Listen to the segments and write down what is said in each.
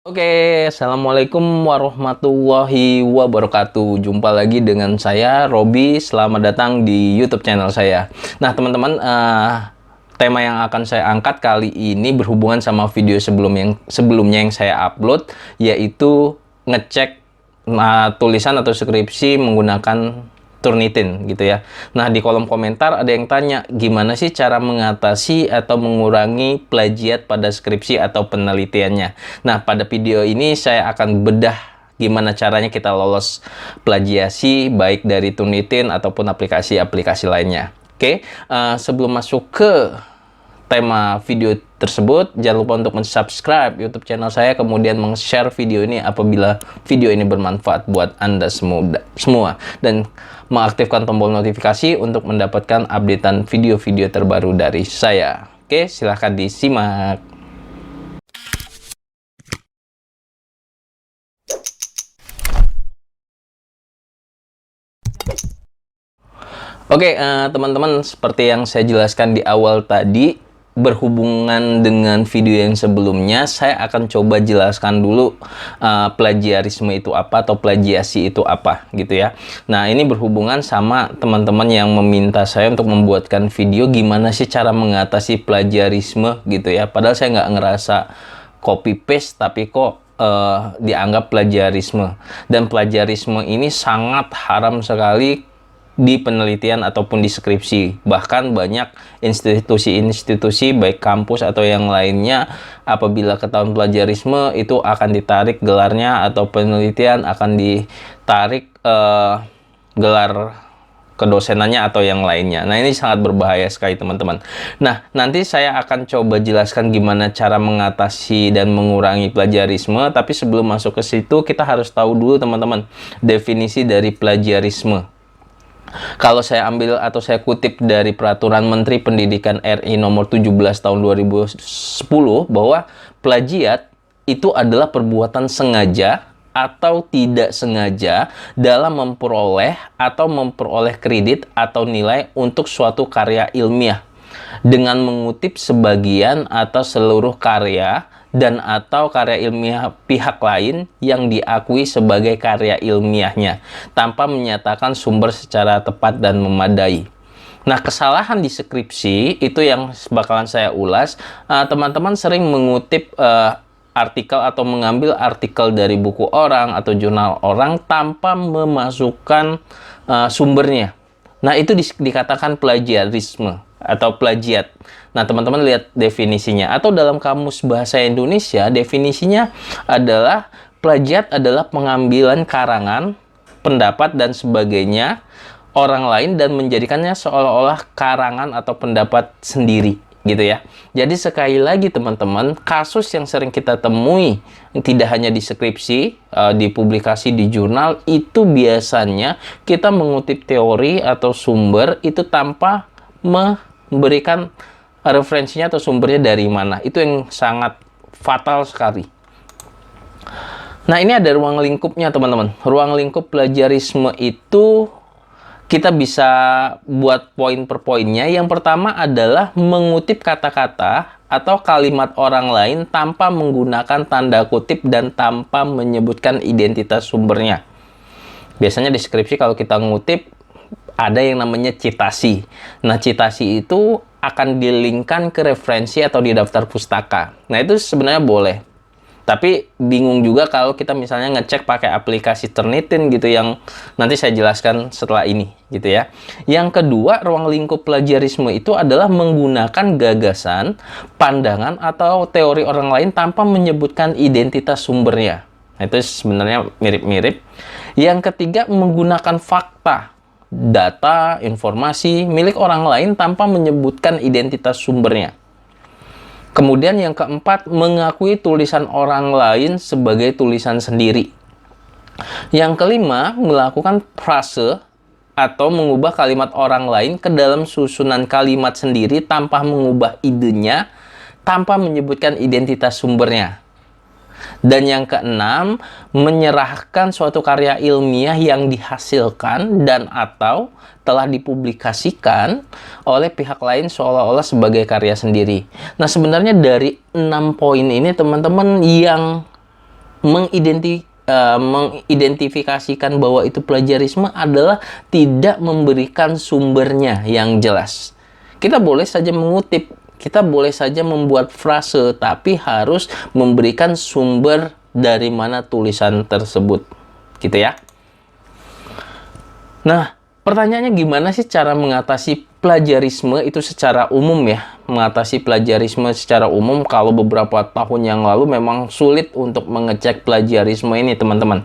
Oke, Assalamualaikum warahmatullahi wabarakatuh. Jumpa lagi dengan saya, Robi. Selamat datang di YouTube channel saya. Nah, teman-teman, tema yang akan saya angkat kali ini berhubungan sama video sebelumnya yang saya upload, yaitu ngecek tulisan atau skripsi menggunakan Turnitin gitu ya. Nah, di kolom komentar ada yang tanya, gimana sih cara mengatasi atau mengurangi plagiat pada skripsi atau penelitiannya. Nah, pada video ini saya akan bedah gimana caranya kita lolos plagiasi baik dari Turnitin ataupun aplikasi-aplikasi lainnya. Oke, sebelum masuk ke tema video tersebut, jangan lupa untuk subscribe YouTube channel saya, kemudian share video ini apabila video ini bermanfaat buat Anda semua, dan mengaktifkan tombol notifikasi untuk mendapatkan updatean video-video terbaru dari saya. Oke, silahkan disimak. Oke, teman-teman, seperti yang saya jelaskan di awal tadi, berhubungan dengan video yang sebelumnya, saya akan coba jelaskan dulu plagiarisme itu apa atau plagiasi itu apa gitu ya. Nah, ini berhubungan sama teman-teman yang meminta saya untuk membuatkan video gimana sih cara mengatasi plagiarisme gitu ya. Padahal saya nggak ngerasa copy paste, tapi kok dianggap plagiarisme. Dan plagiarisme ini sangat haram sekali di penelitian ataupun di skripsi. Bahkan banyak institusi-institusi baik kampus atau yang lainnya, apabila ketahuan plagiarisme itu akan ditarik gelarnya, atau penelitian akan ditarik gelar kedosenannya atau yang lainnya. Nah, ini sangat berbahaya sekali, teman-teman. Nah, nanti saya akan coba jelaskan gimana cara mengatasi dan mengurangi plagiarisme, tapi sebelum masuk ke situ kita harus tahu dulu, teman-teman, definisi dari plagiarisme. Kalau saya ambil atau saya kutip dari Peraturan Menteri Pendidikan RI nomor 17 tahun 2010, bahwa plagiat itu adalah perbuatan sengaja atau tidak sengaja dalam memperoleh atau memperoleh kredit atau nilai untuk suatu karya ilmiah dengan mengutip sebagian atau seluruh karya dan atau karya ilmiah pihak lain yang diakui sebagai karya ilmiahnya tanpa menyatakan sumber secara tepat dan memadai. Nah, kesalahan di skripsi itu yang bakalan saya ulas. Teman-teman sering mengutip artikel atau mengambil artikel dari buku orang atau jurnal orang tanpa memasukkan sumbernya. Nah, itu dikatakan plagiarisme atau plagiat. Nah, teman-teman lihat definisinya. Atau dalam Kamus Bahasa Indonesia, definisinya adalah plagiat adalah pengambilan karangan, pendapat, dan sebagainya orang lain dan menjadikannya seolah-olah karangan atau pendapat sendiri, gitu ya. Jadi sekali lagi, teman-teman, kasus yang sering kita temui tidak hanya di skripsi, di publikasi di jurnal, itu biasanya kita mengutip teori atau sumber itu tanpa memberikan referensinya atau sumbernya dari mana. Itu yang sangat fatal sekali. Nah, ini ada ruang lingkupnya, teman-teman. Ruang lingkup plagiarisme itu kita bisa buat poin per poinnya. Yang pertama adalah mengutip kata-kata atau kalimat orang lain tanpa menggunakan tanda kutip dan tanpa menyebutkan identitas sumbernya. Biasanya di skripsi kalau kita ngutip, ada yang namanya citasi. Nah, citasi itu akan dilinkkan ke referensi atau di daftar pustaka. Nah, itu sebenarnya boleh. Tapi bingung juga kalau kita misalnya ngecek pakai aplikasi Turnitin gitu, yang nanti saya jelaskan setelah ini gitu ya. Yang kedua, ruang lingkup plagiarisme itu adalah menggunakan gagasan, pandangan, atau teori orang lain tanpa menyebutkan identitas sumbernya. Nah, itu sebenarnya mirip-mirip. Yang ketiga, menggunakan fakta, data, informasi milik orang lain tanpa menyebutkan identitas sumbernya. Kemudian yang keempat, mengakui tulisan orang lain sebagai tulisan sendiri. Yang kelima, melakukan frase atau mengubah kalimat orang lain ke dalam susunan kalimat sendiri tanpa mengubah idenya, tanpa menyebutkan identitas sumbernya. Dan yang keenam, menyerahkan suatu karya ilmiah yang dihasilkan dan atau telah dipublikasikan oleh pihak lain seolah-olah sebagai karya sendiri. Nah, sebenarnya dari 6 poin ini, teman-teman, yang mengidentifikasikan bahwa itu plagiarisme adalah tidak memberikan sumbernya yang jelas. Kita boleh saja mengutip, kita boleh saja membuat frase, tapi harus memberikan sumber dari mana tulisan tersebut, gitu ya. Nah, pertanyaannya gimana sih cara mengatasi plagiarisme itu secara umum ya? Mengatasi plagiarisme secara umum kalau beberapa tahun yang lalu memang sulit untuk mengecek plagiarisme ini, teman-teman.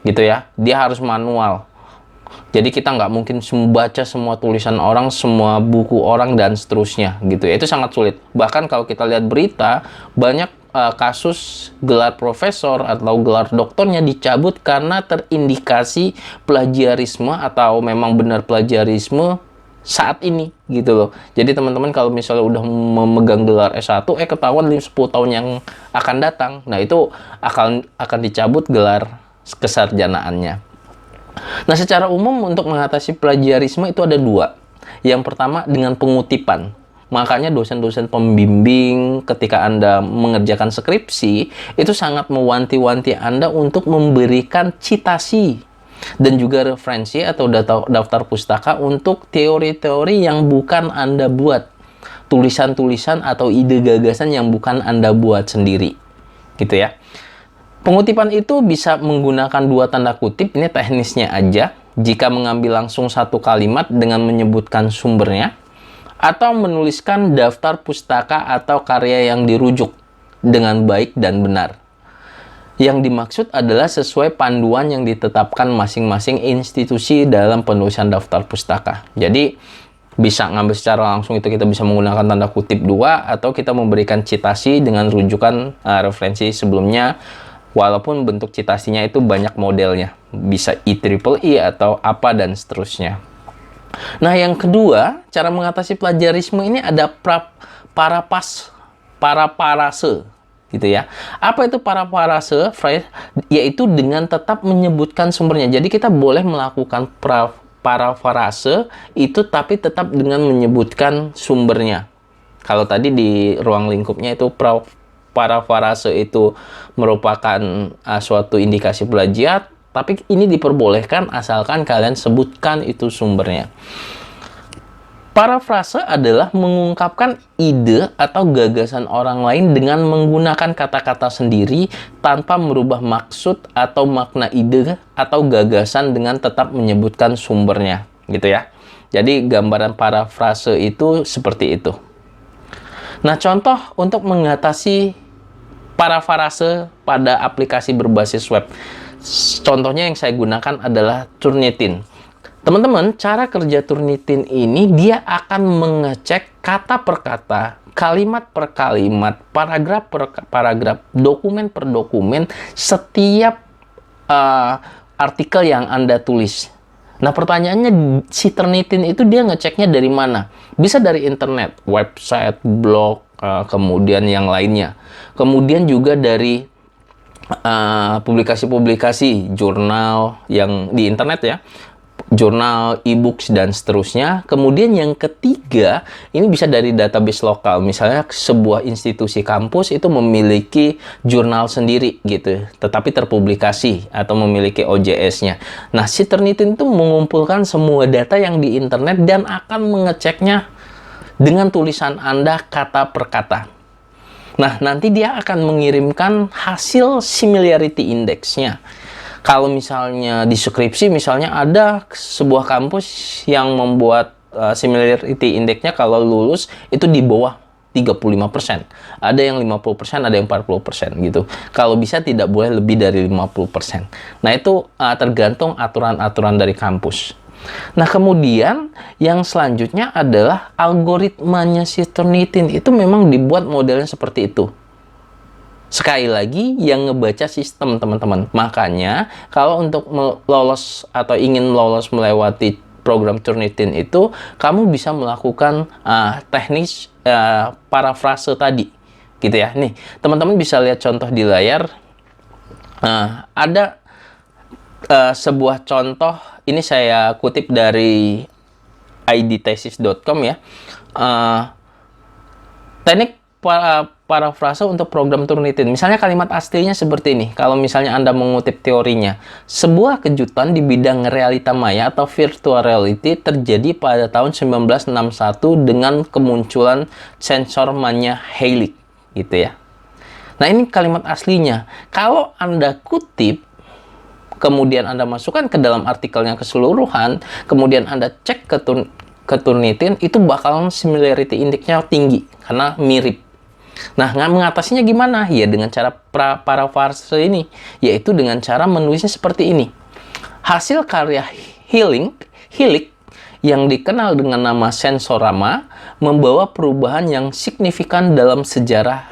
Gitu ya. Dia harus manual. Jadi kita nggak mungkin membaca semua tulisan orang, semua buku orang, dan seterusnya. Gitu ya. Itu sangat sulit. Bahkan kalau kita lihat berita, banyak kasus gelar profesor atau gelar doktornya dicabut karena terindikasi plagiarisme atau memang benar plagiarisme saat ini gitu loh. Jadi teman-teman kalau misalnya udah memegang gelar S1 ketahuan 10 tahun yang akan datang, nah itu akan dicabut gelar kesarjanaannya. Nah, secara umum untuk mengatasi plagiarisme itu ada dua. Yang pertama dengan pengutipan. Makanya dosen-dosen pembimbing ketika Anda mengerjakan skripsi, itu sangat mewanti-wanti Anda untuk memberikan citasi dan juga referensi atau daftar pustaka untuk teori-teori yang bukan Anda buat. Tulisan-tulisan atau ide gagasan yang bukan Anda buat sendiri. Gitu ya. Pengutipan itu bisa menggunakan dua tanda kutip, ini teknisnya aja. Jika mengambil langsung satu kalimat dengan menyebutkan sumbernya, atau menuliskan daftar pustaka atau karya yang dirujuk dengan baik dan benar. Yang dimaksud adalah sesuai panduan yang ditetapkan masing-masing institusi dalam penulisan daftar pustaka. Jadi, bisa ngambil secara langsung itu kita bisa menggunakan tanda kutip dua, atau kita memberikan citasi dengan rujukan referensi sebelumnya, walaupun bentuk citasinya itu banyak modelnya. Bisa IEEE atau apa dan seterusnya. Nah, yang kedua, cara mengatasi plagiarisme ini ada paraparase, gitu ya. Apa itu paraparase? Yaitu dengan tetap menyebutkan sumbernya. Jadi kita boleh melakukan parafrase itu tapi tetap dengan menyebutkan sumbernya. Kalau tadi di ruang lingkupnya itu parafrase itu merupakan suatu indikasi plagiat. Tapi ini diperbolehkan asalkan kalian sebutkan itu sumbernya. Parafrase adalah mengungkapkan ide atau gagasan orang lain dengan menggunakan kata-kata sendiri tanpa merubah maksud atau makna ide atau gagasan dengan tetap menyebutkan sumbernya, gitu ya. Jadi gambaran parafrase itu seperti itu. Nah, contoh untuk mengatasi parafrase pada aplikasi berbasis web. Contohnya yang saya gunakan adalah Turnitin. Teman-teman, cara kerja Turnitin ini dia akan mengecek kata per kata, kalimat per kalimat, paragraf per paragraf, dokumen per dokumen setiap artikel yang Anda tulis. Nah, pertanyaannya si Turnitin itu dia ngeceknya dari mana? Bisa dari internet, website, blog, kemudian yang lainnya. Kemudian juga dari publikasi-publikasi jurnal yang di internet ya, jurnal, e-books, dan seterusnya. Kemudian yang ketiga, ini bisa dari database lokal. Misalnya sebuah institusi kampus itu memiliki jurnal sendiri gitu, tetapi terpublikasi atau memiliki OJS-nya. Nah, si Turnitin itu mengumpulkan semua data yang di internet dan akan mengeceknya dengan tulisan Anda kata per kata. Nah, nanti dia akan mengirimkan hasil similarity index-nya. Kalau misalnya di skripsi, misalnya ada sebuah kampus yang membuat similarity index-nya kalau lulus itu di bawah 35%. Ada yang 50%, ada yang 40% gitu. Kalau bisa tidak boleh lebih dari 50%. Nah, itu tergantung aturan-aturan dari kampus. Nah, kemudian yang selanjutnya adalah algoritmanya si Turnitin itu memang dibuat modelnya seperti itu. Sekali lagi, yang ngebaca sistem, teman-teman. Makanya, kalau untuk lolos atau ingin lolos melewati program Turnitin itu, kamu bisa melakukan teknis parafrase tadi. Gitu ya. Nih, teman-teman bisa lihat contoh di layar. Ada sebuah contoh, ini saya kutip dari idthesis.com ya. Teknik parafrase untuk program Turnitin. Misalnya kalimat aslinya seperti ini. Kalau misalnya Anda mengutip teorinya, sebuah kejutan di bidang realita maya atau virtual reality terjadi pada tahun 1961 dengan kemunculan sensor Manya Halley, gitu ya. Nah, ini kalimat aslinya. Kalau Anda kutip, kemudian Anda masukkan ke dalam artikelnya keseluruhan, kemudian Anda cek ke Turnitin, itu bakalan similarity index-nya tinggi karena mirip. Nah, mengatasinya gimana? Ya dengan cara paraphrase ini, yaitu dengan cara menulisnya seperti ini. Hasil karya Hillik yang dikenal dengan nama Sensorama membawa perubahan yang signifikan dalam sejarah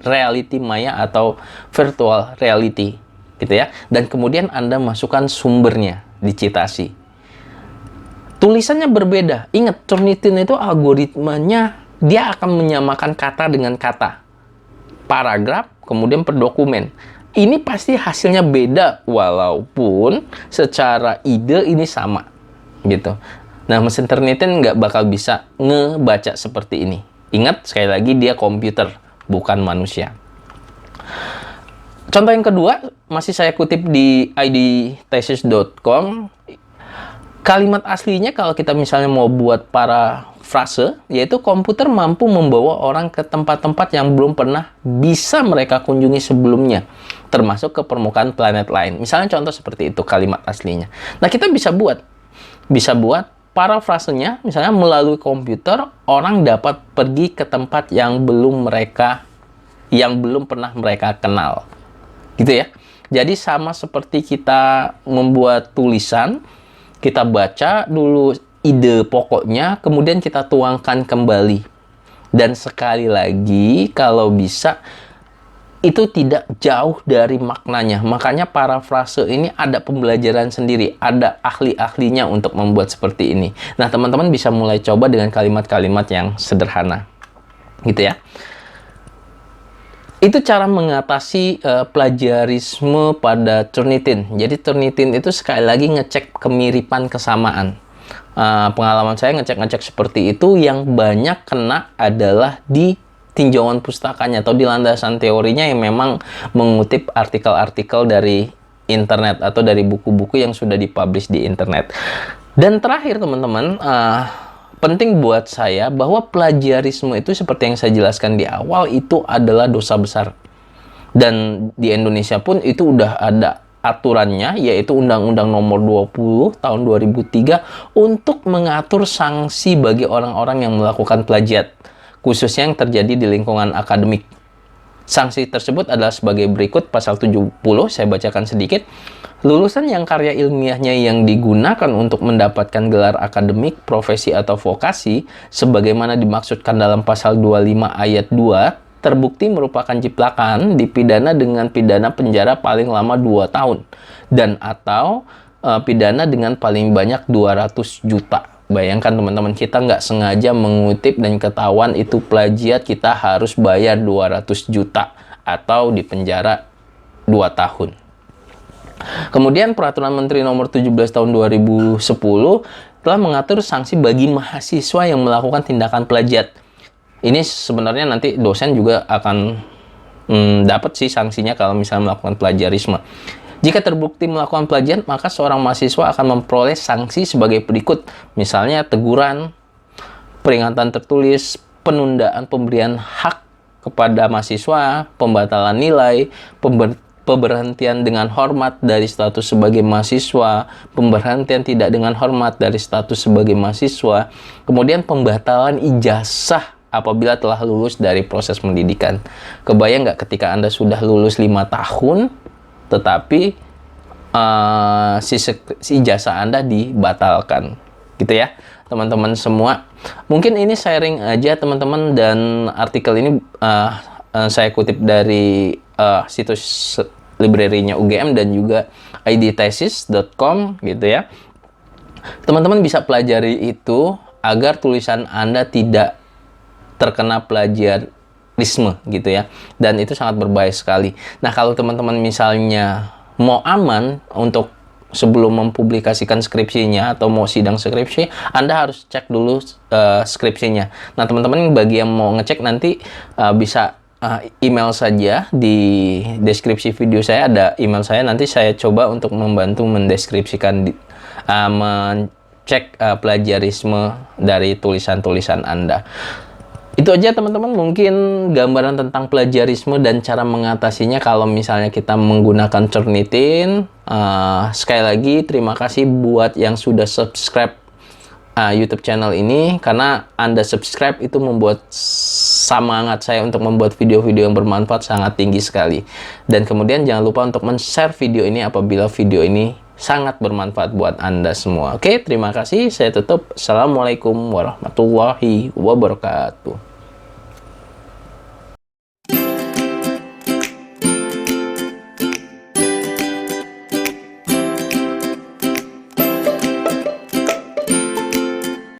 reality maya atau virtual reality, gitu ya. Dan kemudian Anda masukkan sumbernya, dicitasi. Tulisannya berbeda. Ingat, Turnitin itu algoritmanya dia akan menyamakan kata dengan kata. Paragraf, kemudian per dokumen. Ini pasti hasilnya beda, walaupun secara ide ini sama, gitu. Nah, mesin Turnitin nggak bakal bisa ngebaca seperti ini. Ingat, sekali lagi dia komputer, bukan manusia. Contoh yang kedua, masih saya kutip di idthesis.com. Kalimat aslinya kalau kita misalnya mau buat parafrase, yaitu komputer mampu membawa orang ke tempat-tempat yang belum pernah bisa mereka kunjungi sebelumnya, termasuk ke permukaan planet lain. Misalnya contoh seperti itu kalimat aslinya. Nah, kita bisa buat parafrasenya, misalnya melalui komputer, orang dapat pergi ke tempat yang belum pernah mereka kenal. Gitu ya. Jadi sama seperti kita membuat tulisan, kita baca dulu ide pokoknya, kemudian kita tuangkan kembali. Dan sekali lagi, kalau bisa, itu tidak jauh dari maknanya. Makanya parafrase ini ada pembelajaran sendiri, ada ahli-ahlinya untuk membuat seperti ini. Nah, teman-teman bisa mulai coba dengan kalimat-kalimat yang sederhana. Gitu ya. Itu cara mengatasi plagiarisme pada Turnitin. Jadi Turnitin itu sekali lagi ngecek kemiripan kesamaan. Pengalaman saya ngecek seperti itu, yang banyak kena adalah di tinjauan pustakanya atau di landasan teorinya yang memang mengutip artikel-artikel dari internet atau dari buku-buku yang sudah dipublish di internet. Dan terakhir teman-teman, penting buat saya bahwa plagiarisme itu seperti yang saya jelaskan di awal, itu adalah dosa besar. Dan di Indonesia pun itu udah ada aturannya, yaitu Undang-Undang Nomor 20 Tahun 2003 untuk mengatur sanksi bagi orang-orang yang melakukan plagiat, khususnya yang terjadi di lingkungan akademik. Sanksi tersebut adalah sebagai berikut. Pasal 70, saya bacakan sedikit. Lulusan yang karya ilmiahnya yang digunakan untuk mendapatkan gelar akademik, profesi atau vokasi, sebagaimana dimaksudkan dalam pasal 25 ayat 2, terbukti merupakan jiplakan, dipidana dengan pidana penjara paling lama 2 tahun, dan atau pidana dengan paling banyak 200 juta. Bayangkan teman-teman, kita nggak sengaja mengutip dan ketahuan itu plagiat, kita harus bayar 200 juta atau dipenjara 2 tahun. Kemudian Peraturan Menteri Nomor 17 Tahun 2010 telah mengatur sanksi bagi mahasiswa yang melakukan tindakan plagiat. Ini sebenarnya nanti dosen juga akan dapat sih sanksinya kalau misalnya melakukan plagiarisme. Jika terbukti melakukan plagiat, maka seorang mahasiswa akan memperoleh sanksi sebagai berikut. Misalnya teguran, peringatan tertulis, penundaan pemberian hak kepada mahasiswa, pembatalan nilai, pemberhentian dengan hormat dari status sebagai mahasiswa, pemberhentian tidak dengan hormat dari status sebagai mahasiswa, kemudian pembatalan ijazah apabila telah lulus dari proses pendidikan. Kebayang nggak ketika Anda sudah lulus 5 tahun, tetapi si ijazah Anda dibatalkan, gitu ya teman-teman semua. Mungkin ini sharing aja teman-teman, dan artikel ini saya kutip dari situs library-nya UGM dan juga idthesis.com, gitu ya. Teman-teman bisa pelajari itu agar tulisan Anda tidak terkena plagiarisme, gitu ya. Dan itu sangat berbahaya sekali. Nah, kalau teman-teman misalnya mau aman untuk sebelum mempublikasikan skripsinya atau mau sidang skripsi, Anda harus cek dulu skripsinya. Nah, teman-teman bagi yang mau ngecek nanti bisa email saja. Di deskripsi video saya ada email saya. Nanti saya coba untuk membantu mendeskripsikan, cek plagiarisme dari tulisan-tulisan Anda. Itu aja teman-teman, mungkin gambaran tentang plagiarisme dan cara mengatasinya kalau misalnya kita menggunakan Turnitin. Sekali lagi terima kasih buat yang sudah subscribe YouTube channel ini, karena Anda subscribe itu membuat semangat saya untuk membuat video-video yang bermanfaat sangat tinggi sekali. Dan kemudian jangan lupa untuk men-share video ini apabila video ini sangat bermanfaat buat Anda semua. Oke, terima kasih. Saya tutup. Assalamualaikum warahmatullahi wabarakatuh.